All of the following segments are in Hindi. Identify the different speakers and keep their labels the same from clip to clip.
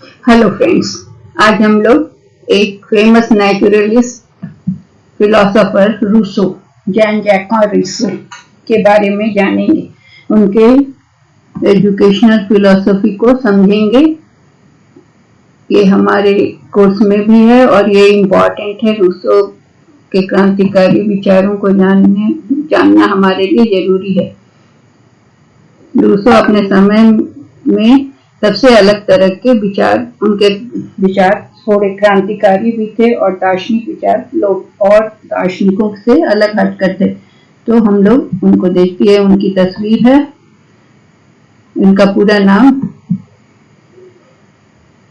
Speaker 1: हेलो फ्रेंड्स, आज हम लोग एक famous naturalist philosopher Rousseau, Jean Jacques Rousseau के बारे में जानेंगे। उनके एजुकेशनल फिलोसफी को समझेंगे। ये हमारे कोर्स में भी है और ये इम्पोर्टेंट है। रूसो के क्रांतिकारी विचारों को जानना हमारे लिए जरूरी है। रूसो अपने समय में सबसे अलग तरह के उनके विचार थोड़े क्रांतिकारी भी थे और दार्शनिक विचार लोग और दार्शनिकों से अलग हटकर थे। तो हम लोग उनको देखिए, उनकी तस्वीर है। इनका पूरा नाम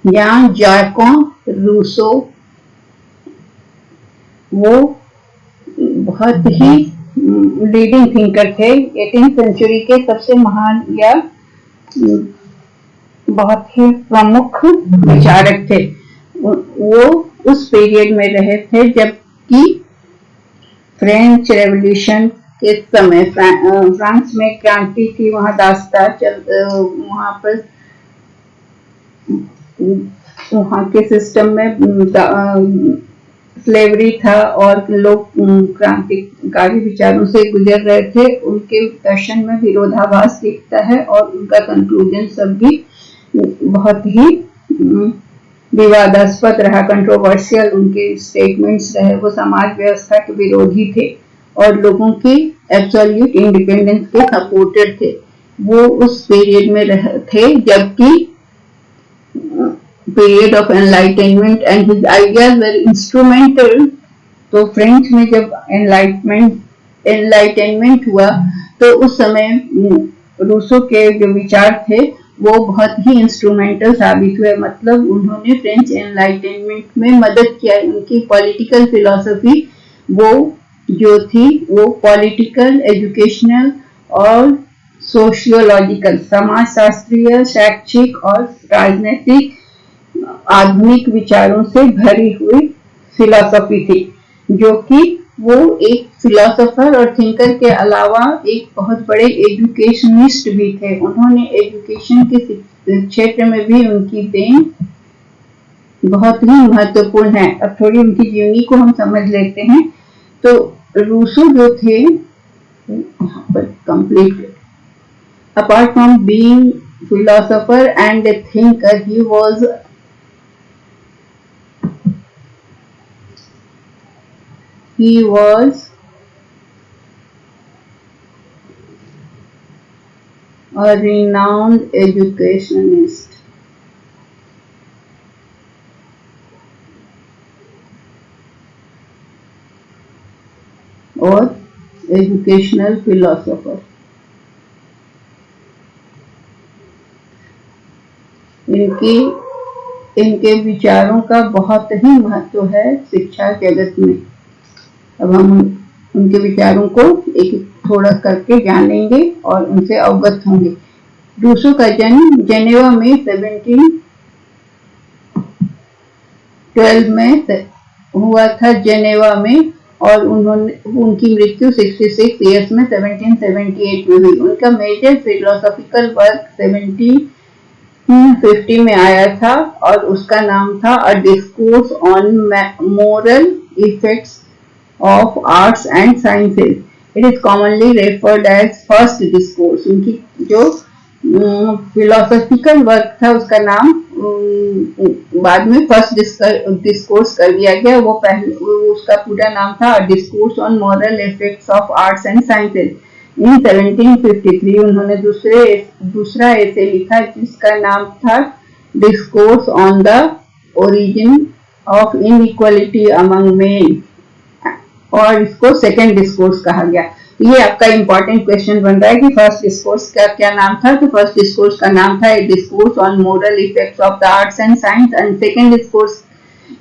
Speaker 1: जैन जैक रूसो। वो बहुत ही लीडिंग थिंकर थे। 18th सेंचुरी के सबसे महान या बहुत ही प्रमुख विचारक थे। वो उस पीरियड में रहे थे जबकि फ्रेंच रेवोल्यूशन के समय फ्रांस में क्रांति थी। वहां दास्ता वहां पर वहां के सिस्टम में स्लेवरी था और लोग क्रांतिकारी विचारों से गुजर रहे थे। उनके दर्शन में विरोधाभास दिखता है और उनका कंक्लूजन सब भी बहुत ही विवादास्पद रहा, कंट्रोवर्शियल उनके स्टेटमेंट्स रहे। वो समाज व्यवस्था के विरोधी थे और लोगों की एब्सोल्यूट इंडिपेंडेंस के सपोर्टर थे। वो उस पीरियड में थे जबकि period of enlightenment and his ideas were instrumental. तो फ्रेंच में जब एनलाइटनमेंट हुआ तो उस समय रूसो के जो विचार थे वो बहुत ही इंस्ट्रूमेंटल साबित हुए। मतलब उन्होंने फ्रेंच एनलाइटनमेंट में मदद किया। उनकी पॉलिटिकल फिलॉसफी वो जो थी वो पॉलिटिकल, एजुकेशनल और सोशियोलॉजिकल, समाजशास्त्रीय, शैक्षिक और राजनीतिक आधुनिक विचारों से भरी हुई फिलॉसफी थी। जो कि वो एक फिलोसोफर और थिंकर के अलावा एक बहुत बड़े एजुकेशनिस्ट भी थे। उन्होंने एजुकेशन के क्षेत्र में भी उनकी देन बहुत ही महत्वपूर्ण है। अब थोड़ी उनकी जीवनी को हम समझ लेते हैं। तो रूसो जो थे, यहाँ पर complete, apart from being philosopher and A thinker, he was a renowned educationist और एजुकेशनल फिलोसोफर। इनके विचारों का बहुत ही महत्व है शिक्षा जगत में। अब हम उनके विचारों को एक थोड़ा करके जानेंगे और उनसे अवगत होंगे। रूसो का जन्म जेनेवा में 1712 में हुआ था, जेनेवा में, और उनकी मृत्यु 66 ईयर्स में 1778 में हुई। उनका मेजर फिलोसॉफिकल वर्क 1750 में आया था और उसका नाम था अ discourse on moral effects of arts and sciences. It is commonly referred as first discourse. उनकी जो फिलोसॉफिकल वर्क था उसका नाम बाद में फर्स्ट डिस्कोर्स कर दिया गया। उसका पूरा नाम था discourse on moral effects of arts and sciences. In 1753 उन्होंने दूसरा ऐसे लिखा जिसका नाम था discourse on the origin of inequality among men, और इसको सेकेंड डिस्कोर्स कहा गया। ये आपका इंपॉर्टेंट क्वेश्चन बन रहा है कि फर्स्ट डिस्कोर्स का क्या नाम था। तो फर्स्ट डिस्कोर्स का नाम था a discourse on moral effects of the arts and science, and second discourse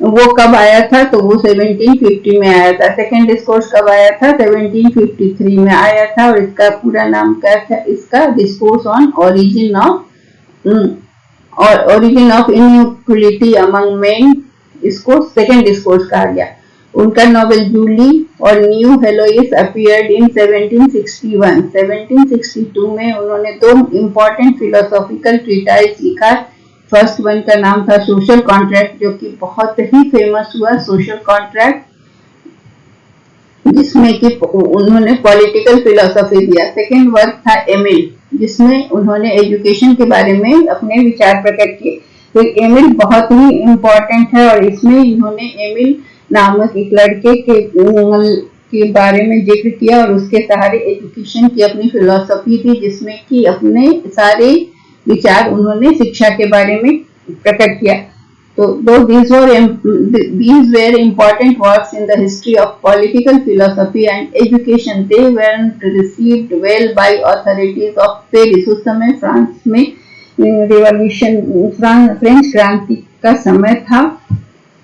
Speaker 1: वो कब आया था? तो वो 1750 में आया था। सेकेंड डिस्कोर्स कब आया था? 1753 में आया था। और इसका पूरा नाम क्या था? इसका discourse on origin of inequality among main, इसको सेकेंड डिस्कोर्स कहा गया। उनका नॉवेल जूली और न्यू हेलोइस अपीयर्ड इन 1761। 1762 में उन्होंने दो इम्पोर्टेंट फिलोसॉफिकल ट्रीटाइज लिखा, फर्स्ट वन का नाम था सोशल कॉन्ट्रैक्ट, जो कि बहुत ही फेमस हुआ, सोशल कॉन्ट्रैक्ट, जिसमें कि उन्होंने पॉलिटिकल फिलोसफी दिया। सेकंड वर्क था एमिल, जिसमें उन्होंने एजुकेशन के बारे में अपने विचार प्रकट किए। तो एमिल बहुत ही इम्पोर्टेंट है, और इसमें इन्होंने एमिल नामक एक लड़के के बारे में जिक्र किया और उसके सहारे एजुकेशन की अपनी फिलोसफी थी, जिसमें कि अपने सारे विचार उन्होंने शिक्षा के बारे में प्रकट किया। So though these were important works in the history of political philosophy and education, they weren't received well by authorities of Paris। उस समय फ्रांस में रिवॉल्यूशन, फ्रेंच क्रांति का समय था,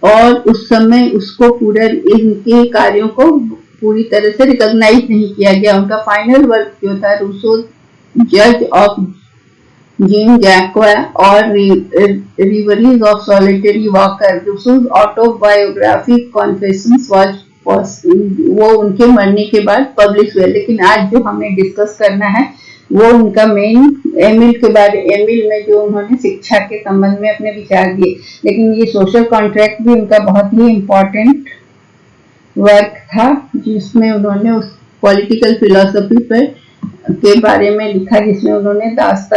Speaker 1: और उस समय उसको पूरा इनके कार्यों को पूरी तरह से रिकॉग्नाइज नहीं किया गया। उनका फाइनल वर्क जो था रूसो जज ऑफ जीन जैक्वा और रिवरीज ऑफ सॉलिटरी वॉकर, रूसो's ऑटोबायोग्राफी कॉन्फेशंस वो उनके मरने के बाद पब्लिश हुए। लेकिन आज जो हमें डिस्कस करना है वो उनका मेन एमिल के बारे, एमिल में जो उन्होंने शिक्षा के संबंध में अपने विचार दिए। लेकिन ये सोशल कॉन्ट्रैक्ट भी उनका बहुत ही इम्पोर्टेंट वर्क था, जिसमें उन्होंने उस पॉलिटिकल फिलोसफी पर के बारे में लिखा, जिसमें उन्होंने दास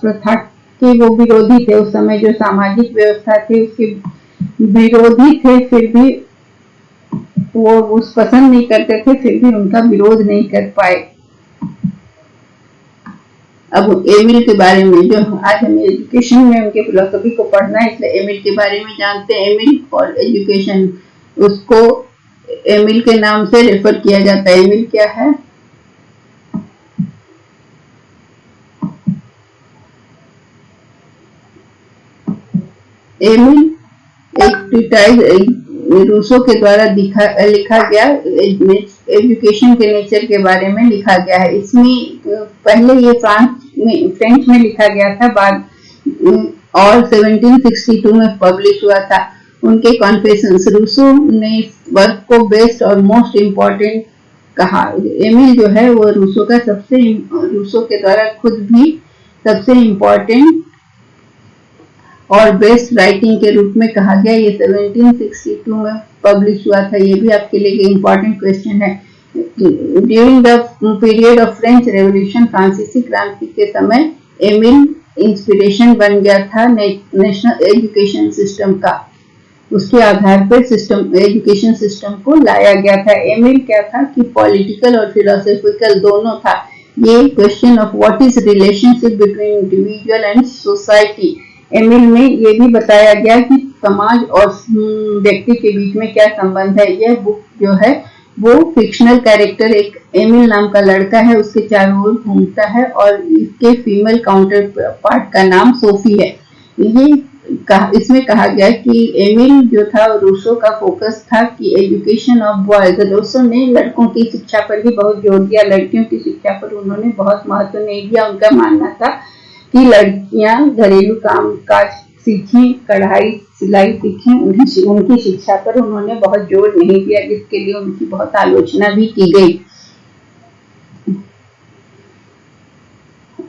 Speaker 1: प्रथा के वो विरोधी थे। उस समय जो सामाजिक व्यवस्था थी उसके विरोधी थे, फिर भी वो उस पसंद नहीं करते थे, फिर भी उनका विरोध नहीं कर पाए। अब एमिल के बारे में, जो आज हमें एजुकेशन में उनके फिलोसफी को पढ़ना है, इसलिए एमिल के बारे में जानते हैं। एमिल और एजुकेशन, उसको एमिल के नाम से रेफर किया जाता है। एमिल क्या है? एमिल एक ट्रीटाइज रूसो के द्वारा लिखा गया एजुकेशन के नेचर के बारे में लिखा गया है। इसमें पहले ये फ्रेंच में लिखा गया था, बाद और 1762 में पब्लिश हुआ था। उनके कॉन्फेशंस, रूसो ने इस वर्क को बेस्ट और मोस्ट इम्पोर्टेंट कहा। एमिल जो है वो रूसो के द्वारा खुद भी सबसे इम्पोर्टेंट और बेस्ट राइटिंग के रूप में कहा गया। ये 1762 में पब्लिश हुआ था। ये भी आपके लिए इम्पोर्टेंट क्वेश्चन है। During the period of French revolution, फ्रांसीसी क्रांति के समय एमिल इंस्पिरेशन बन गया था नेशनल एजुकेशन सिस्टम का। उसके आधार पर एजुकेशन सिस्टम को लाया गया था। एमिल क्या था कि पॉलिटिकल और फिलोसॉफिकल दोनों था। ये question of what is relationship between individual and society, Emile में ये भी बताया गया कि समाज और व्यक्ति के बीच में क्या संबंध है। यह बुक जो है वो फिक्शनल कैरेक्टर, एक एमिल नाम का लड़का है, उसके चारों ओर घूमता है, और इसके फीमेल काउंटर पार्ट का नाम सोफी है। इसमें कहा गया कि एमिल जो था रूसो का फोकस था कि एजुकेशन ऑफ बॉयज। रूसो ने लड़कों की शिक्षा पर भी बहुत जोर दिया, लड़कियों की शिक्षा पर उन्होंने बहुत महत्व नहीं दिया। उनका मानना था कि लड़कियां घरेलू काम काज सीखें, कढ़ाई सिलाई सीखें, उनकी शिक्षा पर उन्होंने बहुत जोर नहीं दिया, जिसके लिए उनकी बहुत आलोचना भी की गई।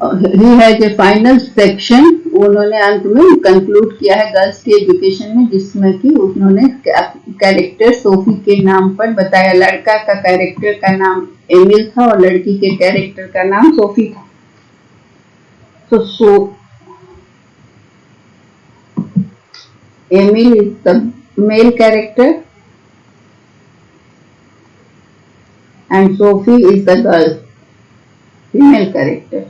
Speaker 1: He has A final section, उन्होंने अंत में कंक्लूड किया है गर्ल्स के एजुकेशन में, जिसमें कि उन्होंने कैरेक्टर सोफी के नाम पर बताया। लड़का का कैरेक्टर का नाम एमिल था और लड़की के कैरेक्टर का नाम सोफी था। So Emil is the male character and Sophie is the girl, female character।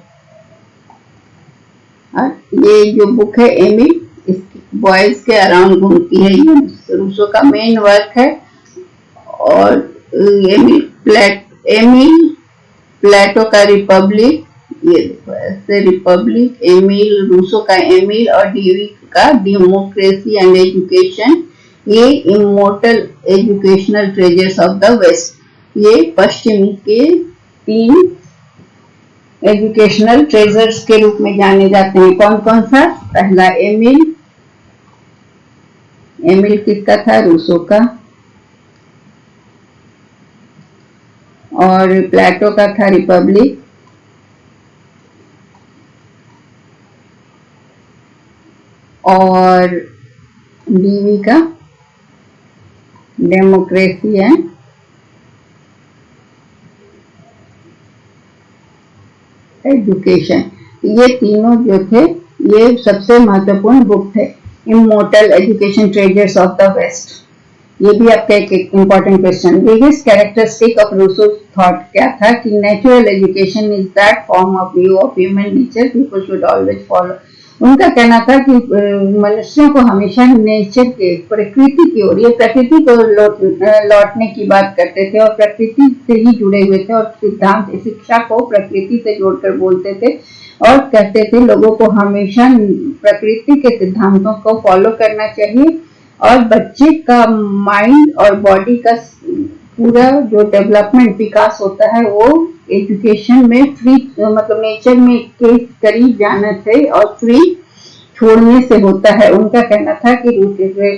Speaker 1: ये जो बुक है एमिल, इस बॉयज के अराउंड घूमती है। ये रूसो का मेन वर्क है। और एमिल प्लेटो का रिपब्लिक, ये देखो ऐसे रिपब्लिक, एमिल रूसो का एमिल और डीवी का डेमोक्रेसी एंड एजुकेशन, ये immortal educational treasures of the West. ये पश्चिम के 3 एजुकेशनल ट्रेजर्स के रूप में जाने जाते हैं। कौन कौन सा? पहला एमिल, एमिल किसका था? रूसो का। और प्लेटो का था रिपब्लिक, और डीवी का डेमोक्रेसी एंड एजुकेशन। ये तीनों जो थे ये सबसे महत्वपूर्ण बुक थे। Immortal education treasures of the West, ये भी आपका एक important question. Biggest characteristic of Rousseau thought क्या था कि natural education is that form of view of human nature people should always follow. उनका कहना था कि मनुष्यों को हमेशा नेचर के, प्रकृति की ओर, ये प्रकृति को लौटने की बात करते थे और प्रकृति से ही जुड़े हुए थे और सिद्धांत शिक्षा को प्रकृति से जोड़कर बोलते थे और कहते थे लोगों को हमेशा प्रकृति के सिद्धांतों को फॉलो करना चाहिए और बच्चे का माइंड और बॉडी का पूरा जो डेवलपमेंट विकास होता है वो एजुकेशन में फ्री, मतलब नेचर में के करीब जाने से और फ्री छोड़ने से होता है। उनका कहना था कि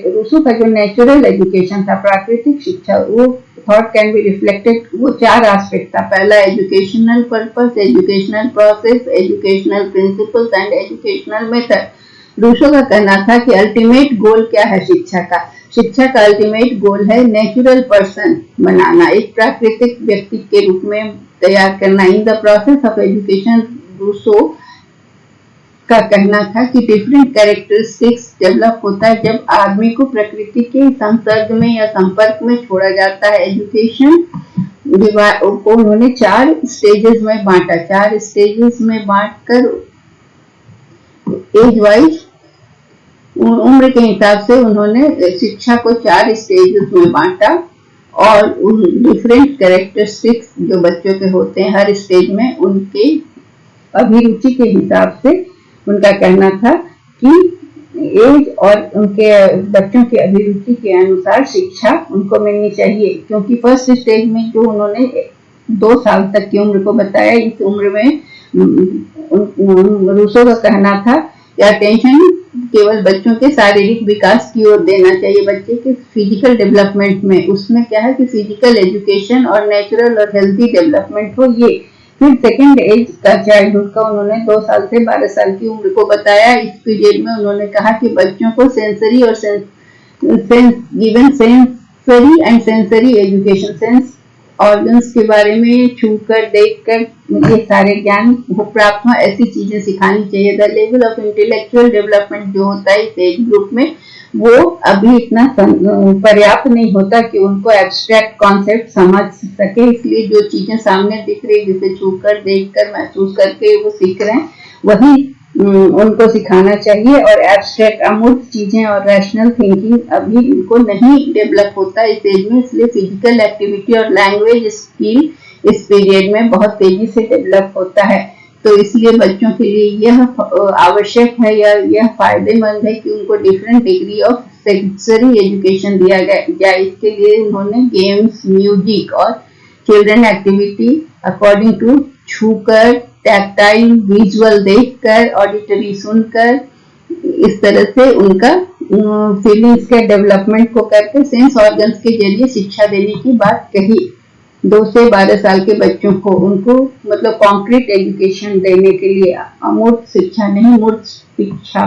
Speaker 1: रूसो का जो नेचुरल एजुकेशन था, प्राकृतिक शिक्षा, वो थॉट कैन बी रिफ्लेक्टेड, वो 4 एस्पेक्ट था। पहला educational purpose, educational process, educational principles and educational method. Rousseau का कहना था कि अल्टीमेट गोल क्या है शिक्षा का? शिक्षा का अल्टीमेट गोल है नेचुरल पर्सन बनाना, एक प्राकृतिक व्यक्ति के रूप में तैयार करना। In the process of education Rousseau का कहना था कि डिफरेंट कैरेक्टरिस्टिक्स डेवलप होता है जब आदमी को प्रकृति के संसर्ग में या संपर्क में छोड़ा जाता है। एजुकेशन को उन्होंने 4 स्टेजेस में बांटा, 4 स्टेजेस में बांटकर एज वाइज उम्र के हिसाब से उन्होंने शिक्षा को 4 स्टेजेस में बांटा और उन डिफरेंट कैरेक्टरिस्टिक्स जो बच्चों के होते हैं हर स्टेज में, उनके अभिरुचि के हिसाब से उनका कहना था कि एज और उनके बच्चों की अभिरुचि के अनुसार शिक्षा उनको मिलनी चाहिए। क्योंकि फर्स्ट स्टेज में जो उन्होंने 2 साल तक की उम्र को बताया, इस उम्र में रूसो का कहना था कि अटेंशन केवल बच्चों के शारीरिक विकास की ओर देना चाहिए, बच्चे के फिजिकल डेवलपमेंट में। उसमें क्या है कि फिजिकल एजुकेशन और नेचुरल और हेल्थी डेवलपमेंट हो ये। फिर सेकेंड एज का चाइल्डहुड का उन्होंने 2 साल से 12 साल की उम्र को बताया। इस पीरियड में उन्होंने कहा कि बच्चों को सेंसरी और given sensory and sensory education, sense organs के बारे में छूकर देखकर ये सारे ज्ञान प्राप्त हो, ऐसी चीजें सिखानी चाहिए। The level of intellectual development जो होता है इस एज ग्रुप में वो अभी इतना पर्याप्त नहीं होता कि उनको एब्स्ट्रैक्ट कॉन्सेप्ट समझ सके, इसलिए जो चीजें सामने दिख रही जिसे छूकर देखकर महसूस करके वो सीख रहे हैं वही उनको सिखाना चाहिए। और एब्स्ट्रैक्ट अमूर्त चीजें और रैशनल थिंकिंग अभी इनको नहीं डेवलप होता इस एज में, इसलिए फिजिकल एक्टिविटी और लैंग्वेज स्किल इस पीरियड में बहुत तेजी से डेवलप होता है। तो इसलिए बच्चों के लिए यह आवश्यक है या यह फायदेमंद है कि उनको different degree of sensory education दिया जाए। इसके लिए उन्होंने गेम्स, म्यूजिक और चिल्ड्रन एक्टिविटी अकॉर्डिंग टू छूकर, टैक्टाइल, विजुअल देखकर, ऑडिटरी सुनकर, इस तरह से उनका फीलिंग्स के डेवलपमेंट को करके सेंस ऑर्गन्स के जरिए शिक्षा देने की बात कही। 2 से 12 साल के बच्चों को उनको मतलब कॉन्क्रीट एजुकेशन देने के लिए, अमूर्त शिक्षा नहीं मूर्त शिक्षा,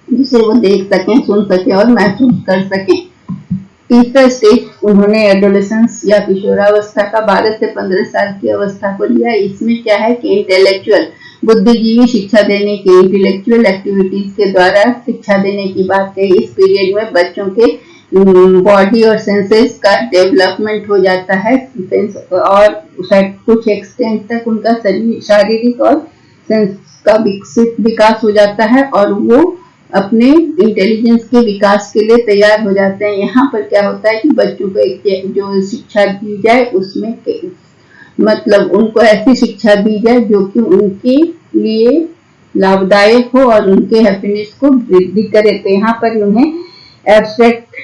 Speaker 1: जिसे वो देख सकें, सुन सकें और महसूस कर सकें। तीसरा स्टेज उन्होंने एडोलेसेंस या किशोरावस्था का 12 से 15 साल की अवस्था को लिया। इसमें क्या है कि इंटेलेक्चुअल, बुद्धिजीवी शिक्षा देने की, इंटेलेक्चुअल एक्टिविटीज के द्वारा शिक्षा देने की बात कही। इस पीरियड में बच्चों के बॉडी और सेंसेस का डेवलपमेंट हो जाता है और कुछ एक्सटेंट तक उनका शारीरिक और सेंस का विकास हो जाता है और वो अपने इंटेलिजेंस के विकास के लिए तैयार हो जाते हैं। यहाँ पर क्या होता है कि बच्चों को जो शिक्षा दी जाए उसमें मतलब उनको ऐसी शिक्षा दी जाए जो कि उनके लिए लाभदायक हो और उनके हैप्पीनेस को वृद्धि करे। तो यहाँ पर उन्हें एब्स्ट्रैक्ट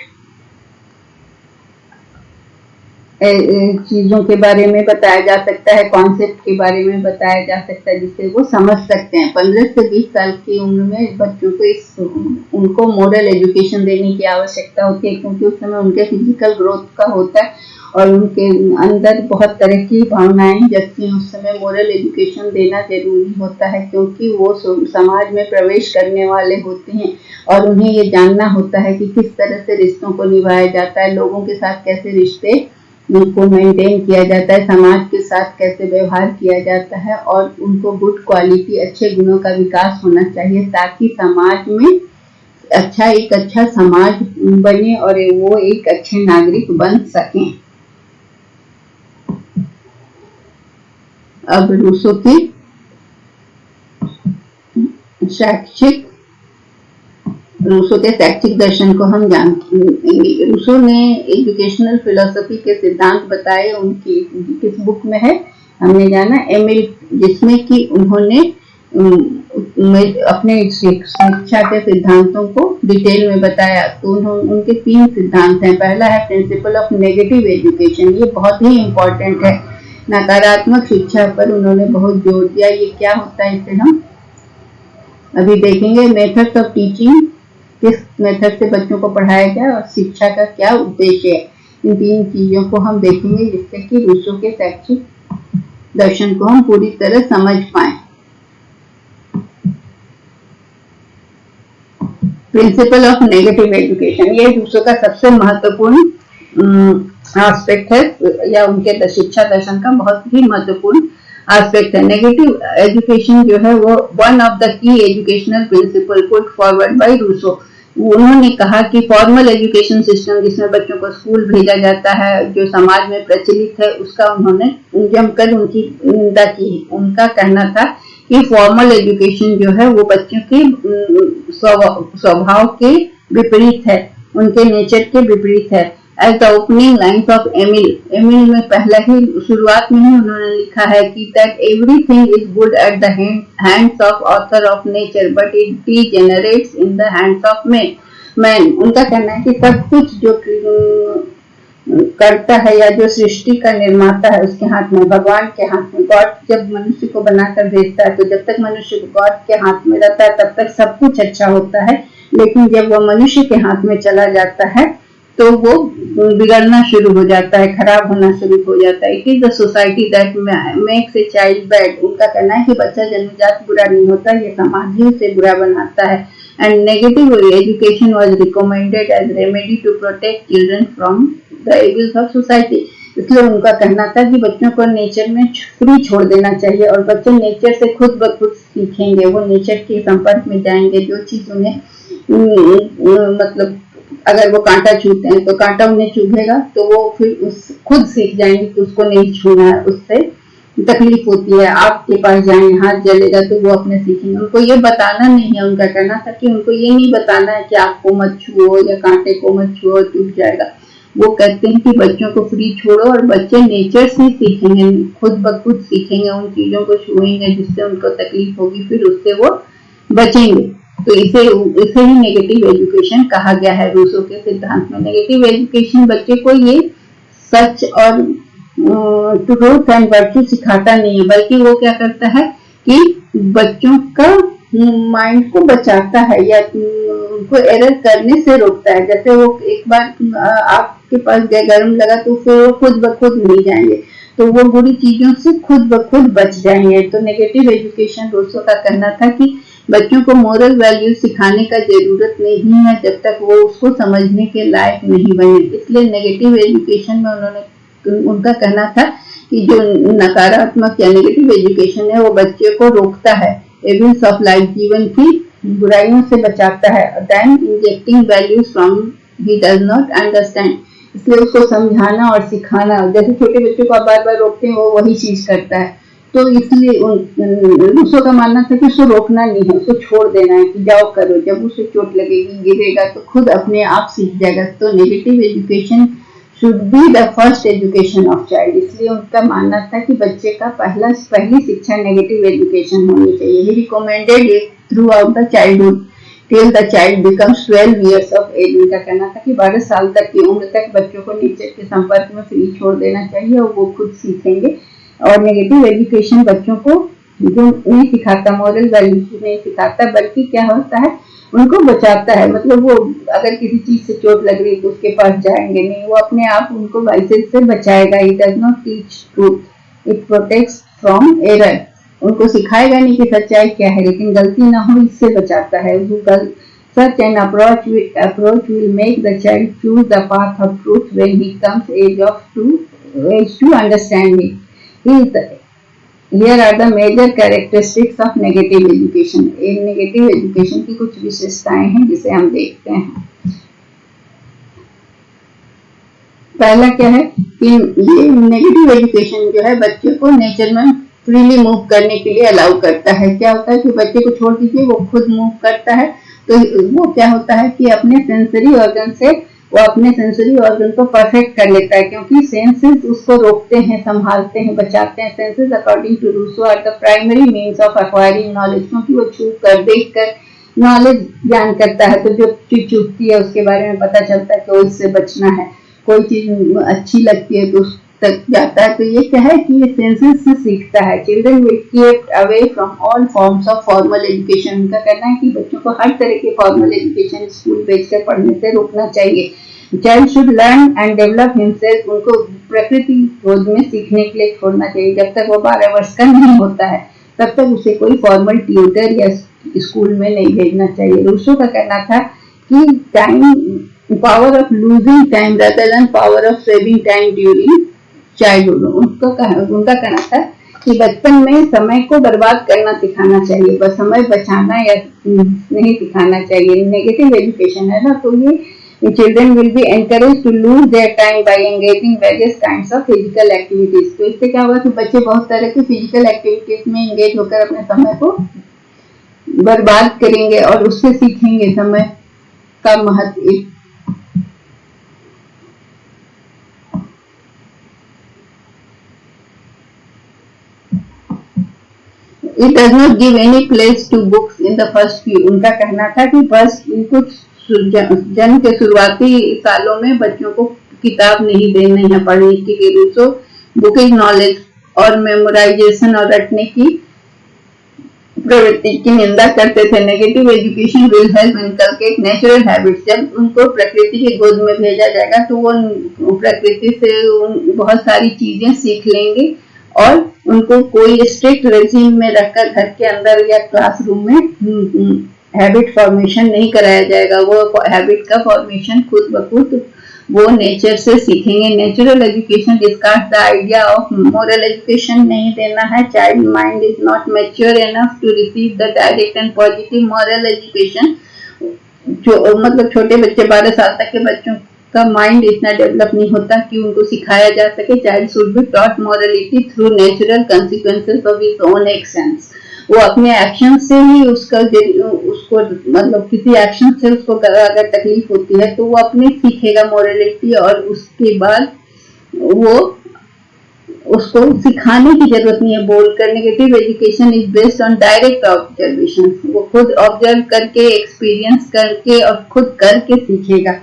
Speaker 1: चीजों के बारे में बताया जा सकता है, कॉन्सेप्ट के बारे में बताया जा सकता है, जिससे वो समझ सकते हैं। 15 से 20 साल की उम्र में बच्चों को उनको मोरल एजुकेशन देने की आवश्यकता होती है, क्योंकि उस समय उनके फिजिकल ग्रोथ का होता है और उनके अंदर बहुत तरह की भावनाएं जगती हैं। उस समय मोरल एजुकेशन देना जरूरी होता है, क्योंकि वो समाज में प्रवेश करने वाले होते हैं और उन्हें ये जानना होता है कि किस तरह से रिश्तों को निभाया जाता है, लोगों के साथ कैसे रिश्ते उनको मेंटेन किया जाता है, समाज के साथ कैसे व्यवहार किया जाता है, और उनको गुड क्वालिटी, अच्छे गुणों का विकास होना चाहिए, ताकि समाज में एक अच्छा समाज बने और वो एक अच्छे नागरिक बन सकें। अब रूसो की रूसो के शैक्षिक दर्शन को हम जानेंगे। रूसो ने एजुकेशनल फिलोसफी के सिद्धांत बताए, उनकी किस बुक में है हमने जाना, एमिल, जिसमें कि उन्होंने अपने शिक्षा के सिद्धांतों को डिटेल में बताया। तो उनके 3 सिद्धांत हैं। पहला है प्रिंसिपल ऑफ नेगेटिव एजुकेशन, ये बहुत ही इम्पोर्टेंट है। नकारात्मक शिक्षा पर उन्होंने बहुत जोर दिया। ये क्या होता है, इसे हम अभी देखेंगे। मेथड्स ऑफ टीचिंग, किस मेथड से बच्चों को पढ़ाया जाए और शिक्षा का क्या उद्देश्य है, इन 3 चीजों को हम देखेंगे, जिससे कि रूसो के शैक्षिक दर्शन को हम पूरी तरह समझ पाए। प्रिंसिपल ऑफ नेगेटिव एजुकेशन, ये रूसो का सबसे महत्वपूर्ण एस्पेक्ट है, या उनके शिक्षा दर्शन का बहुत ही महत्वपूर्ण एस्पेक्ट है। नेगेटिव एजुकेशन जो है वो one of the key educational principle put forward by Rousseau. उन्होंने कहा कि फॉर्मल एजुकेशन सिस्टम, जिसमें बच्चों को स्कूल भेजा जाता है, जो समाज में प्रचलित है, उसका उन्होंने जमकर उनकी निंदा की। उनका कहना था कि फॉर्मल एजुकेशन जो है वो बच्चों के स्वभाव के विपरीत है, उनके नेचर के विपरीत है। As the opening lines of Emile में पहले ही शुरुआत में ही उन्होंने लिखा है कि that everything is good at the hands of author of nature but it degenerates in the hands of man. उनका कहना है कि सब कुछ जो करता है या जो सृष्टि का निर्माता है उसके हाथ में, भगवान के हाथ में। गॉड जब मनुष्य को बनाकर भेजता है, तो जब तक मनुष्य गॉड के हाथ में रहता है तब तक सब कुछ अच्छा होता है, लेकिन जब वो मनुष्य के हाथ में चला जाता है तो वो बिगड़ना शुरू हो जाता है, खराब होना शुरू हो जाता है। It is the society that makes a child bad. उनका कहना है कि बच्चा जन्मजात बुरा नहीं होता, ये समाज ही उसे बुरा बनाता है। And negative education was recommended as remedy to protect children from the evils of society. इसलिए उनका कहना था कि बच्चों को नेचर में फ्री छोड़ देना चाहिए और बच्चे नेचर से खुद ब खुद सीखेंगे, वो नेचर के संपर्क में जाएंगे। जो चीज उन्हें मतलब अगर वो कांटा छूते हैं तो कांटा उन्हें चुभेगा, तो वो फिर खुद सीख जाएंगे कि उसको नहीं छूना है, उससे तकलीफ होती है। आपके पास जाएंगे, हाथ जलेगा, तो वो अपने सीखेंगे। उनको ये बताना नहीं है, उनका कहना था कि उनको ये नहीं बताना है कि आपको मत छुओ या कांटे को मत छुओ, चुभ जाएगा। वो कहते हैं कि बच्चों को फ्री छोड़ो और बच्चे नेचर से सीखेंगे, खुद ब खुद सीखेंगे, उन चीजों को छुएंगे जिससे उनको तकलीफ होगी, फिर उससे वो बचेंगे। तो इसे ही नेगेटिव एजुकेशन कहा गया है रूसो के सिद्धांत में। नेगेटिव एजुकेशन बच्चे को ये सच और ट्रूथ एंड वर्च्यू सिखाता नहीं है, बल्कि वो क्या करता है कि बच्चों का माइंड को बचाता है या उनको एरर करने से रोकता है। जैसे वो एक बार आपके पास गर्म लगा तो फिर वो खुद ब खुद नहीं जाएंगे, तो वो बुरी चीजों से खुद ब खुद बच जाएंगे। तो नेगेटिव एजुकेशन रूसो का कहना था कि बच्चों को मोरल वैल्यू सिखाने का जरूरत नहीं है जब तक वो उसको समझने के लायक नहीं बने। इसलिए नेगेटिव एजुकेशन में उनका कहना था कि जो नकारात्मक या नेगेटिव एजुकेशन है वो बच्चे को रोकता है, एविल्स ऑफ लाइफ, जीवन की बुराइयों से बचाता है। Then injecting values from he does not understand. इसलिए उसको समझाना और सिखाना, जैसे छोटे बच्चों को आप बार बार रोकते हैं वो वही चीज करता है। तो इसलिए रूसो का मानना था कि उसको रोकना नहीं है, उसको छोड़ देना है कि जाओ करो, जब उसे चोट लगेगी, गिरेगा, तो खुद अपने आप सीख जाएगा। तो negative education should be the first education of child. इसलिए उनका मानना था कि बच्चे का पहली शिक्षा नेगेटिव एजुकेशन होनी चाहिए। He recommended it throughout the childhood till the child becomes 12 years of age। उनका कहना था कि 12 साल तक की उम्र तक बच्चों को नेचर के संपर्क में फ्री छोड़ देना चाहिए और वो खुद सीखेंगे। और नेगेटिव एजुकेशन बच्चों को जो नहीं सिखाता, मॉरल वैल्यूज नहीं सिखाता, बल्कि क्या होता है उनको बचाता है। मतलब वो अगर किसी चीज से चोट लग रही तो उसके पास जाएंगे नहीं, वो अपने आप उनको वाइसेस से बचाएगा। It does not teach truth, it protects from error. उनको सिखाएगा नहीं कि सच्चाई क्या है, लेकिन गलती ना हो इससे बचाता है। Such an approach will make the child choose the path of truth when he comes age to understand it. Here are the major characteristics of negative education। Negative education की कुछ विशेषताएं हैं जिसे हम देखते हैं। पहला क्या है कि ये नेगेटिव एजुकेशन जो है बच्चे को नेचर में फ्रीली मूव करने के लिए अलाउ करता है। क्या होता है कि बच्चे को छोड़ दीजिए, वो खुद मूव करता है, तो वो क्या होता है कि अपने सेंसरी ऑर्गन को परफेक्ट कर लेता है, क्योंकि सेंसेस उसको रोकते हैं, संभालते हैं, बचाते हैं। Senses according to Rousseau are the primary means of acquiring knowledge, क्योंकि वो छू कर देख कर नॉलेज ज्ञान करता है। तो जो चीज चूकती है उसके बारे में पता चलता है कि इससे बचना है। कोई चीज अच्छी लगती है तो तक जाता है। तो ये क्या है कि ये सेंसेस से सीखता है। Children will keep away from all forms of formal education. उनका कहना है कि बच्चों को हर तरह के फॉर्मल एजुकेशन स्कूल भेजकर पढ़ने से रोकना चाहिए। Child should learn and develop himself. उनको प्रकृति गोद में सीखने के लिए छोड़ना चाहिए। जब तक वो 12 वर्ष का नहीं होता है तब तक उसे कोई फॉर्मल ट्यूटर या स्कूल में नहीं भेजना चाहिए। रूसो का कहना था कि time power of losing time rather than power of saving time during childhood. उनका कहना था कि बचपन में समय को बर्बाद करना सिखाना चाहिए, बस समय बचाना या नहीं सिखाना चाहिए। नेगेटिव एजुकेशन है ना, तो ये children will be encourage to lose their time by engaging various kinds of physical activities. तो इससे क्या होगा कि बच्चे बहुत तरह की फिजिकल एक्टिविटीज में एंगेज होकर अपने समय को बर्बाद करेंगे और उससे सीखेंगे समय का महत्व। It does not give any place to books in the first few। उनका कहना था कि बस इनको जन्म के शुरुआती सालों में बच्चों को किताब नहीं देनी है पढ़ने के लिए। रूसो बुकिंग नॉलेज और मेमोराइजेशन और रटने की प्रवृत्ति की निंदा करते थे। Negative education will help inculcate natural habits. जब उनको प्रकृति के गोद में भेजा जाएगा तो वो प्रकृति से बहुत सारी चीजें सीख लेंगे और उनको कोई स्ट्रिक्ट रेजिम में रखकर घर के अंदर या क्लासरूम में हैबिट फॉर्मेशन नहीं कराया जाएगा। वो हैबिट का फॉर्मेशन खुद ब खुद वो नेचर से सीखेंगे। Natural education discard the idea of moral education नहीं देना है। Child mind is not mature enough to receive the direct and positive moral education. जो मतलब छोटे बच्चे 12 साल तक के बच्चों का माइंड इतना डेवलप नहीं होता कि उनको सिखाया जा सके। Child should be taught morality through natural consequences of his own actions. वो अपने एक्शन से ही उसको मतलब किसी एक्शन से उसको अगर तकलीफ होती है तो वो अपने सीखेगा मॉरलिटी, और उसके बाद वो उसको सिखाने की जरूरत नहीं है बोलकर। Negative education is based on direct observation. वो खुद ऑब्जर्व करके, एक्सपीरियंस करके और खुद करके सीखेगा।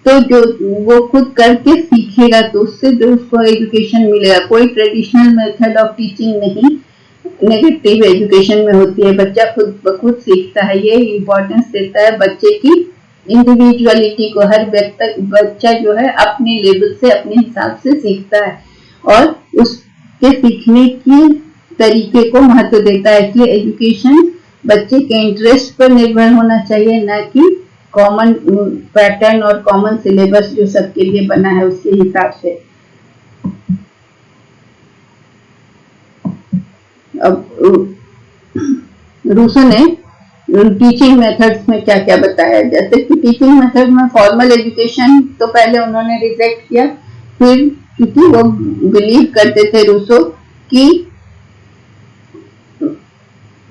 Speaker 1: तो जो वो खुद करके सीखेगा तो उससे जो उसको एजुकेशन मिलेगा। कोई ट्रेडिशनल मेथड ऑफ टीचिंग नहीं नेगेटिव एजुकेशन में होती है। बच्चा खुद ब खुद सीखता है। ये इम्पोर्टेंस देता है बच्चे की इंडिविजुअलिटी को। हर बच्चा जो है अपने लेवल से, अपने हिसाब से सीखता है और उसके सीखने की तरीके को महत्व देता है। कि एजुकेशन बच्चे के इंटरेस्ट पर निर्भर होना चाहिए, न कि कॉमन पैटर्न और कॉमन सिलेबस जो सबके लिए बना है उसके हिसाब से। अब रूसो ने टीचिंग मेथड्स में क्या क्या बताया। जैसे कि टीचिंग मेथड में फॉर्मल एजुकेशन तो पहले उन्होंने रिजेक्ट किया। फिर क्योंकि वो बिलीव करते थे रूसो कि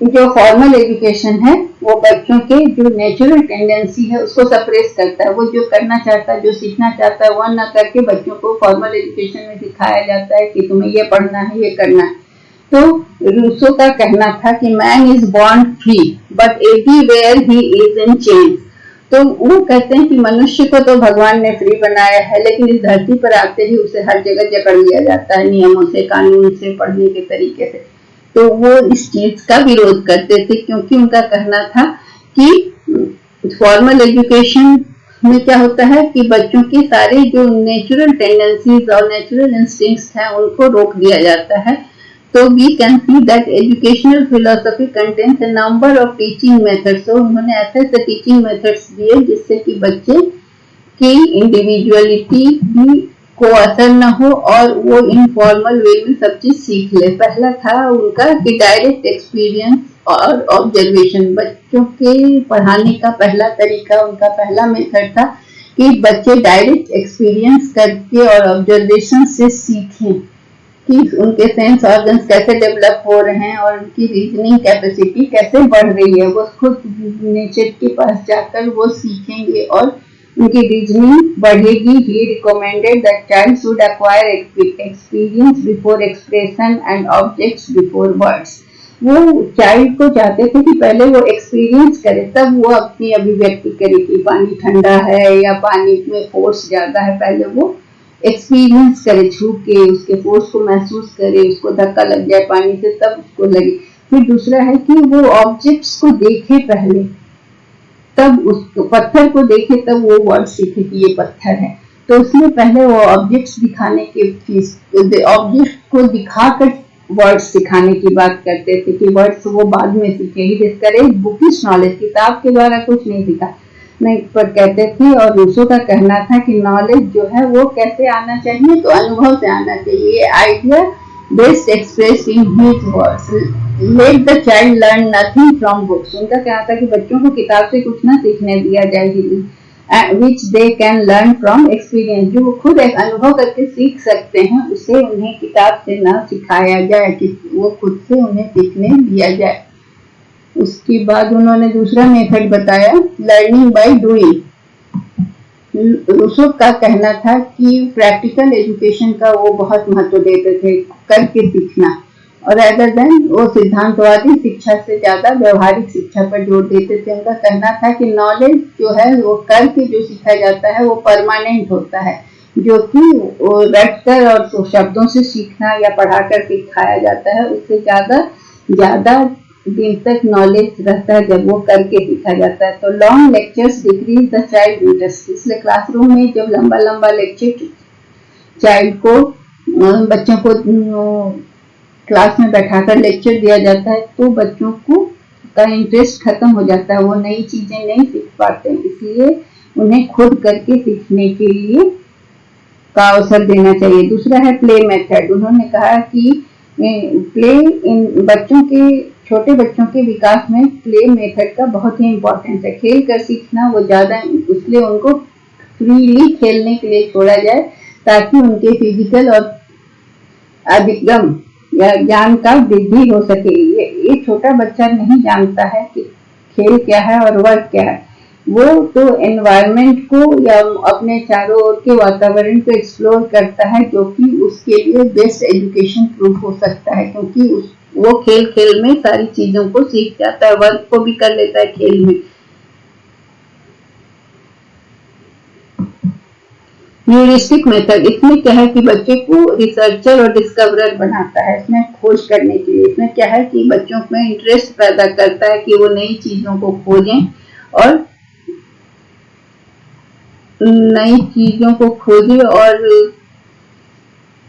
Speaker 1: जो फॉर्मल एजुकेशन है वो बच्चों के जो नेचुरल टेंडेंसी है उसको सप्रेस करता है। वो जो करना चाहता है, जो सीखना चाहता है, वो न करके बच्चों को फॉर्मल एजुकेशन में सिखाया जाता है कि तुम्हें ये पढ़ना है, ये करना है। तो रूसो का कहना था कि man is born free but everywhere he is in chains. तो वो कहते हैं कि मनुष्य को तो भगवान ने फ्री बनाया है, लेकिन इस धरती पर आते ही उसे हर जगह जकड़ लिया जाता है, नियमों से, कानून से, पढ़ने के तरीके से। तो वो इस चीज का विरोध करते थे, क्योंकि उनका कहना था कि फॉर्मल एजुकेशन में क्या होता है कि बच्चों की सारी जो नेचुरल टेंडेंसीज और नेचुरल इंस्टिंक्ट्स हैं उनको रोक दिया जाता है। तो we can see that educational philosophy contains a number of teaching methods. तो उन्होंने ऐसे टीचिंग मेथड्स दिए जिससे कि बच्चे की इंडिविजुअलिटी भी को असर न हो और वो इनफॉर्मल वे में सब चीज सीख ले। पहला था उनका कि डायरेक्ट एक्सपीरियंस और ऑब्जर्वेशन। बच्चों के पढ़ाने का पहला तरीका, उनका पहला मेथड था कि बच्चे डायरेक्ट एक्सपीरियंस करके और ऑब्जर्वेशन से सीखें कि उनके सेंस ऑर्गन्स कैसे डेवलप हो रहे हैं और उनकी रीजनिंग कैपेसिटी कैसे बढ़ रही है। वो खुद नेचर के पास जाकर वो सीखेंगे और उनकी रीजनिंग बढ़ेगी। He recommended that child should acquire experience before expression and objects before words. वो चाइल्ड को चाहते थे कि पहले वो एक्सपीरियंस करे, तब वो अपनी अभिव्यक्ति करे कि पानी ठंडा है या पानी में फोर्स ज्यादा है। पहले वो एक्सपीरियंस करे, छू के उसके फोर्स को महसूस करे, उसको धक्का लग जाए पानी से तब उसको लगे। फिर दूसरा है कि वो ऑब्जेक्ट्स को देखे पहले, तब उसको पत्थर को देखे तब वो वर्ड सीखे कि ये पत्थर है। तो उसमें पहले वो ऑब्जेक्ट्स दिखाने के ऑब्जेक्ट को दिखाकर वर्ड्स सिखाने की बात करते थे कि वर्ड्स वो बाद में सीखे। ही डिस्करेज बुकिश नॉलेज, किताब के द्वारा कुछ नहीं सीखा नहीं पर कहते थे। और रूसो का कहना था कि नॉलेज जो है वो कैसे आना चाहिए, तो अनुभव से आना चाहिए। Idea best express in his words, let the child learn nothing from books. उनका कहना था कि बच्चों को किताब से कुछ ना सीखने दिया जाए, which they can learn from experience, जो वो खुद एक अनुभव करके सीख सकते हैं, उसे उन्हें किताब से ना सिखाया जाए, कि वो खुद से उन्हें सीखने दिया जाए। उसके बाद उन्होंने दूसरा मेथड बताया, लर्निंग बाय डूइंग। रूसो का कहना था कि प्रैक्टिकल एजुकेशन का वो बहुत महत्व देते थे, करके सीखना, और अदर देन वो सिद्धांतवादी शिक्षा से ज्यादा व्यवहारिक शिक्षा पर जोर देते थे। उनका कहना था कि नॉलेज जो है वो करके जो सीखा जाता है वो परमानेंट होता है, जो कि रटकर और शब्दों से सीखना या पढ़ाकर सिखाया जाता है, उससे ज्यादा दिन तक नॉलेज रहता है जब वो करके सीखा जाता है। तो long lectures decrease the child interest, इसलिए क्लासरूम में जब लंबा लंबा लेक्चर चाइल्ड को, बच्चों को क्लास में बैठाकर लेक्चर दिया जाता है तो बच्चों को का इंटरेस्ट खत्म हो जाता है, वो नई चीजें नहीं सीख पाते, इसलिए उन्हें खुद करके सीखने के लिए का अवसर देना चाहिए। दूसरा है प्ले मेथड। उन्होंने कहा कि प्ले इन बच्चों के, छोटे बच्चों के विकास में प्ले मेथड का बहुत ही इम्पोर्टेंस है। खेल कर सीखना वो ज्यादा, इसलिए उनको फ्रीली खेलने के लिए छोड़ा जाए ताकि उनके फिजिकल और अधिगम या ज्ञान का वृद्धि हो सके। ये छोटा बच्चा नहीं जानता है कि खेल क्या है और वर्क क्या है, वो तो एनवायरनमेंट को या अपने चारों ओर के वातावरण को एक्सप्लोर करता है, जो कि उसके लिए बेस्ट एजुकेशन प्रूफ हो सकता है, क्योंकि वो खेल खेल में सारी चीजों को सीख जाता है, वर्क को भी कर लेता है खेल में। ह्यूरिस्टिक मेथड, इसमें क्या है कि बच्चे को रिसर्चर और डिस्कवरर बनाता है, इसमें खोज करने के लिए। इसमें क्या है कि बच्चों में इंटरेस्ट पैदा करता है कि वो नई चीजों को खोजें और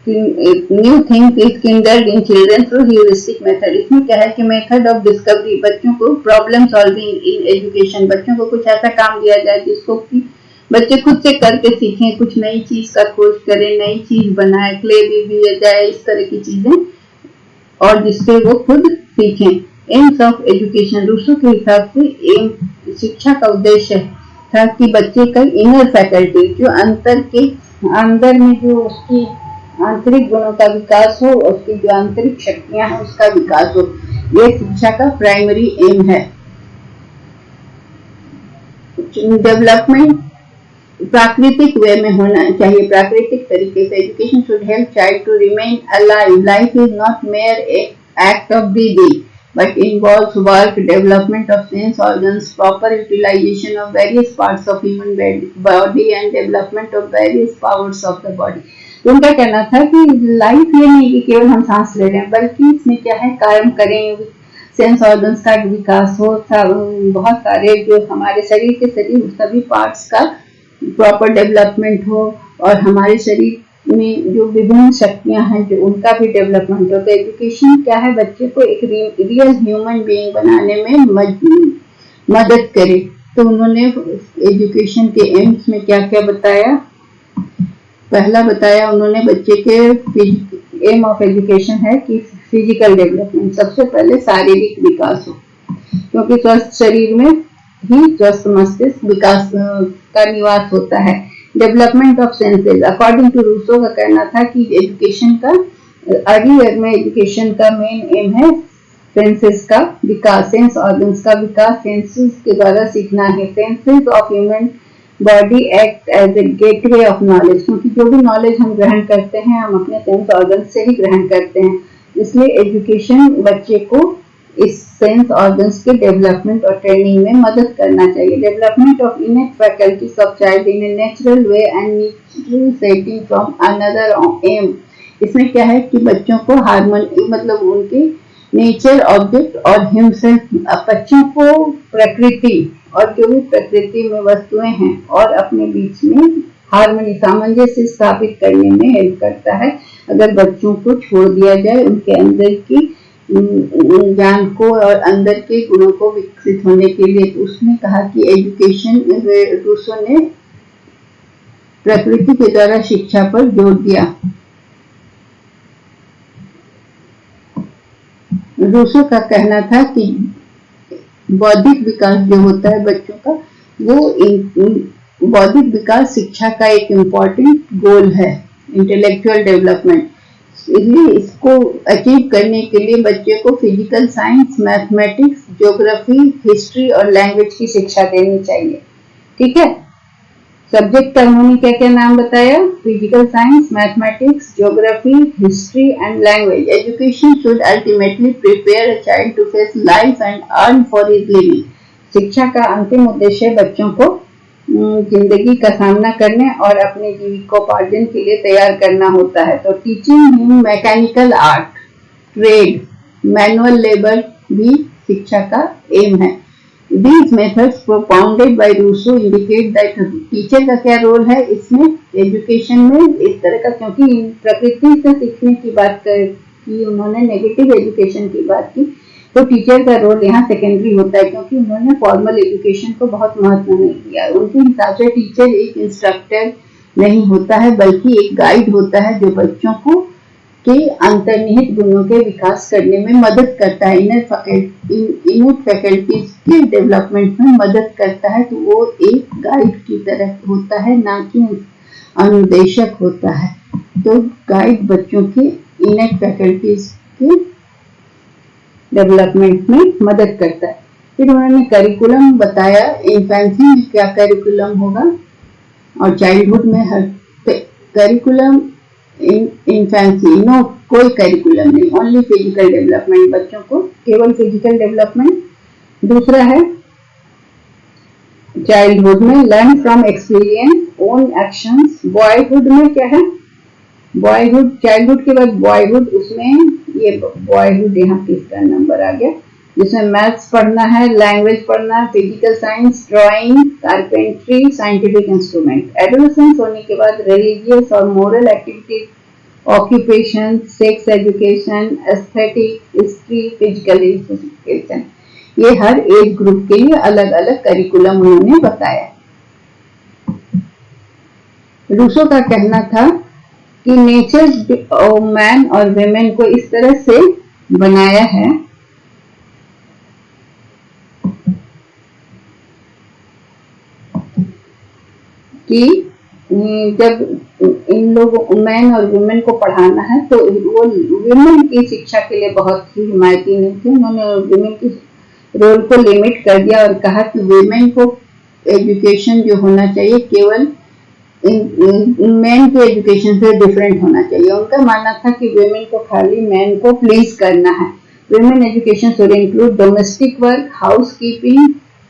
Speaker 1: new things is kindred in children through heuristic method. इसमें क्या है कि मेथड ऑफ डिस्कवरी, बच्चों को प्रॉब्लम सॉल्विंग इन एजुकेशन, बच्चों को कुछ ऐसा काम दिया जाए जिसको कि बच्चे खुद से करके सीखें, कुछ नई चीज का खोज करें, नई चीज बनाए, क्ले भी दिया जाए, इस तरह की चीजें, और जिससे वो खुद सीखें। एम्स ऑफ एजुकेशन, रूसो के हिसाब से एम शिक्षा का उद्देश्य था कि बच्चे का इनर फैकल्टी, जो अंदर में जो उसकी आंतरिक गुणों का विकास हो, उसकी जो आंतरिक शक्तियां हैं उसका विकास हो, ये शिक्षा का प्राइमरी एम है। डेवलपमेंट प्राकृतिक वे में होना चाहिए, प्राकृतिक तरीके से। Education should help child to remain alive, life is not mere act of breathing, but involves work, development of sense organs, proper utilization of various parts of human body and development of various powers of the body. तो उनका कहना था कि लाइफ ये नहीं कि केवल हम सांस ले रहे हैं, बल्कि इसमें क्या है, काम करें, सेंस ऑर्गन्स का विकास हो, बहुत सारे जो हमारे शरीर के सभी पार्ट्स का प्रॉपर डेवलपमेंट हो, और हमारे शरीर में जो विभिन्न शक्तियां हैं जो उनका भी डेवलपमेंट हो। तो एजुकेशन क्या है, बच्चे को एक रियल ह्यूमन बीइंग बनाने में मदद करे। तो उन्होंने एजुकेशन के एम्स में क्या क्या बताया। पहला बताया उन्होंने, बच्चे के एम ऑफ एजुकेशन है कि फिजिकल डेवलपमेंट, सबसे पहले शारीरिक विकास हो, क्योंकि स्वस्थ शरीर में ही स्वस्थ मस्तिष्क विकास का निवास होता है। Development of senses, according to Rousseau का कहना था कि एजुकेशन का अर्ली ईयर में एजुकेशन का मेन एम है सेंसेस का विकास, सेंस ऑर्गन्स का विकास, सेंसेस के द्वारा सीखना है। Senses of human body act as a gateway of knowledge, क्योंकि जो भी नॉलेज हम ग्रहण करते हैं हम अपने सेंस ऑर्गन से ही ग्रहण करते हैं, इसलिए एजुकेशन बच्चे को इस सेंस ऑर्गन्स के डेवलपमेंट और ट्रेनिंग में मदद करना चाहिए। Development of innate faculties of child in a natural way and natural setting from another aim, इसमें क्या है कि बच्चों को हार्मोनी, मतलब उनके नेचर, ऑब्जेक्ट और हिमसेल्फ, बच्चों को प्रकृति और जो भी प्रकृति में वस्तुएं हैं और अपने बीच में हार्मनी, सामंजस्य स्थापित करने में हेल्प करता है। अगर बच्चों को छोड़ दिया जाए उनके अंदर की ज्ञान को और अंदर के गुणों को विकसित होने के लिए, तो उसने कहा कि एजुकेशन, रूसो ने प्रकृति के द्वारा शिक्षा पर जोर दिया। रूसो का कहना था कि बौद्धिक विकास जो होता है बच्चों का, वो बौद्धिक विकास शिक्षा का एक इम्पॉर्टेंट गोल है, इंटेलेक्चुअल डेवलपमेंट। इसलिए इसको अचीव करने के लिए बच्चे को physical science, mathematics, geography, history और लैंग्वेज की शिक्षा देनी चाहिए। ठीक है, सब्जेक्ट का उन्होंने क्या क्या नाम बताया, physical science, mathematics, geography, history and language. Education should ultimately prepare a child to face life and earn for his living. शिक्षा का अंतिम उद्देश्य बच्चों को जिंदगी का सामना करने और अपने जीविकोपार्जन के लिए तैयार करना होता है। तो teaching him mechanical art, trade, manual labour भी शिक्षा का एम है। These methods propounded by Rousseau indicate that teacher का क्या रोल है इसमें, एजुकेशन में इस तरह का, क्योंकि प्रकृति से सीखने की बात की उन्होंने, नेगेटिव एजुकेशन की बात की, तो टीचर का रोल यहाँ सेकेंडरी होता है, क्योंकि उन्होंने फॉर्मल एजुकेशन को बहुत महत्व नहीं दिया। उनके हिसाब से टीचर एक इंस्ट्रक्टर नहीं होता है, बल्कि एक गाइड होता है जो बच्चों को के अंतर्निहित गुणों के विकास करने में मदद करता है, इनर फैकल्टीज के डेवलपमेंट में मदद करता है। तो वो एक गाइड की तरह होता है, ना कि अनुदेशक होता है। तो गाइड बच्चों के इनर फैकल्टीज के डेवलपमेंट में मदद करता है। फिर उन्होंने करिकुलम बताया, इन्फेंसी में क्या करिकुलम होगा और चाइल्डहुड में हर करिकुलम। इन्फेंसी नो, कोई करिकुलम नहीं, ओनली फिजिकल डेवलपमेंट, बच्चों को केवल फिजिकल डेवलपमेंट। दूसरा है चाइल्डहुड में learn from experience, own actions. Boyhood में क्या है, बॉयहुड, चाइल्डहुड के बाद बॉयहुड, उसमें ये बॉयहुड यहाँ तीसरा नंबर आ गया, जिसमें मैथ्स पढ़ना है, लैंग्वेज पढ़ना है, physical science, drawing, carpentry, scientific instrument. Adolescence होने के बाद रिलीजियस और moral activities, occupation, sex education, aesthetic, history, physical education, ये हर एज ग्रुप के लिए अलग अलग करिकुलम उन्होंने बताया। रूसो का कहना था कि नेचर मैन और वेमेन को इस तरह से बनाया है कि जब इन लोगों, मैन और वुमेन को पढ़ाना है, तो वो वुमेन की शिक्षा के लिए बहुत ही हिमायती नहीं थे। उन्होंने वुमेन की रोल को लिमिट कर दिया और कहा कि वुमेन को एजुकेशन जो होना चाहिए केवल मैन के एजुकेशन से डिफरेंट होना चाहिए। उनका मानना था कि वुमेन को खाली मैन को प्लीज करना है, Women education should include domestic work, housekeeping,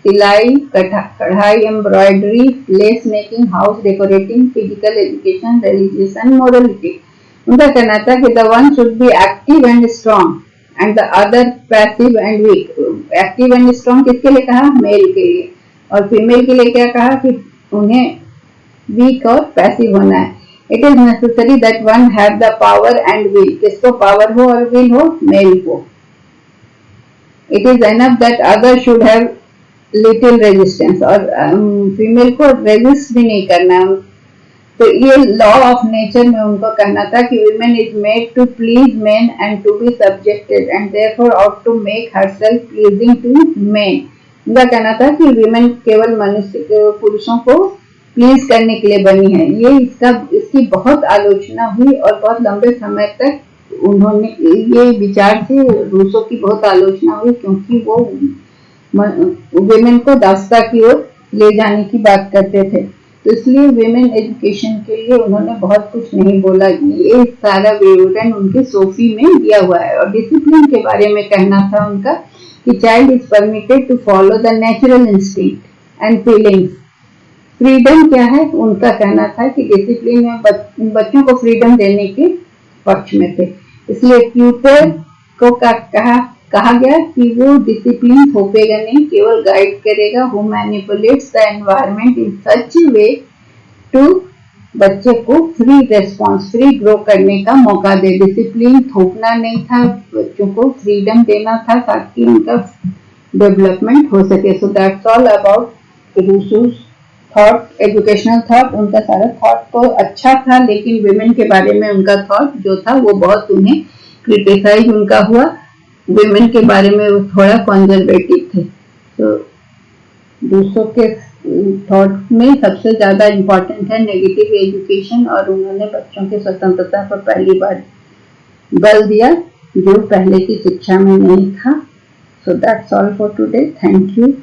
Speaker 1: सिलाई, कढ़ाई, embroidery, lace making, house decorating, physical education, religious and morality. उनका कहना था कि the one should be active and strong and the other passive and weak. Active and strong किसके लिए कहा? मेल के लिए। और फीमेल के लिए क्या कहा कि उन्हें वीक और पैसिव होना है। It is necessary that one have the power and will. किसको पावर हो और विल हो? मेल को। It is enough that other should have little resistance. और फीमेल को रेजिस्ट भी नहीं करना है। तो ये लॉ ऑफ नेचर में उनको कहना था कि women is made to please men and to be subjected and therefore ought to make herself pleasing to men। उनका कहना था कि women केवल मनुष्य पुरुषों को प्लीज करने के लिए बनी है। ये इसकी बहुत आलोचना हुई और बहुत लंबे समय तक उन्होंने ये विचार से रूसो की बहुत आलोचना हुई, क्योंकि वो women को दास्ता की ओर ले जाने की बात करते थे। तो इसलिए विमेन एजुकेशन के लिए उन्होंने बहुत कुछ नहीं बोला। ये सारा विवरण उनके सोफी में दिया हुआ है। और डिसिप्लिन के बारे में कहना था उनका कि child is permitted to follow the natural instinct and feelings. Freedom क्या है? उनका कहना था कि डिसिप्लिन में बच्चों को फ्रीडम देने के पक्ष में थे। इसलिए ट्यूटर को कहा गया कि वो डिसिप्लिन थोपेगा नहीं, केवल गाइड करेगा। Who manipulates the environment in such way to बच्चे को फ्री रेस्पॉन्स, फ्री ग्रो करने का मौका दे। डिसिप्लिन थोपना नहीं था, बच्चों को फ्रीडम देना था ताकि उनका डेवलपमेंट हो सके। So that's all about Rousseau's thought, educational thought. उनका सारा थॉट तो अच्छा था, लेकिन विमेन के बारे में उनका थॉट जो था वो बहुत उन्हें क्रिटिसाइज उनका हुआ। विमेन के बारे में वो थोड़ा कंजर्वेटिव थे। तो रूसो के थॉट में सबसे ज्यादा इम्पोर्टेंट है नेगेटिव एजुकेशन, और उन्होंने बच्चों की स्वतंत्रता पर पहली बार बल दिया जो पहले की शिक्षा में नहीं था। सो that's all for today. Thank you.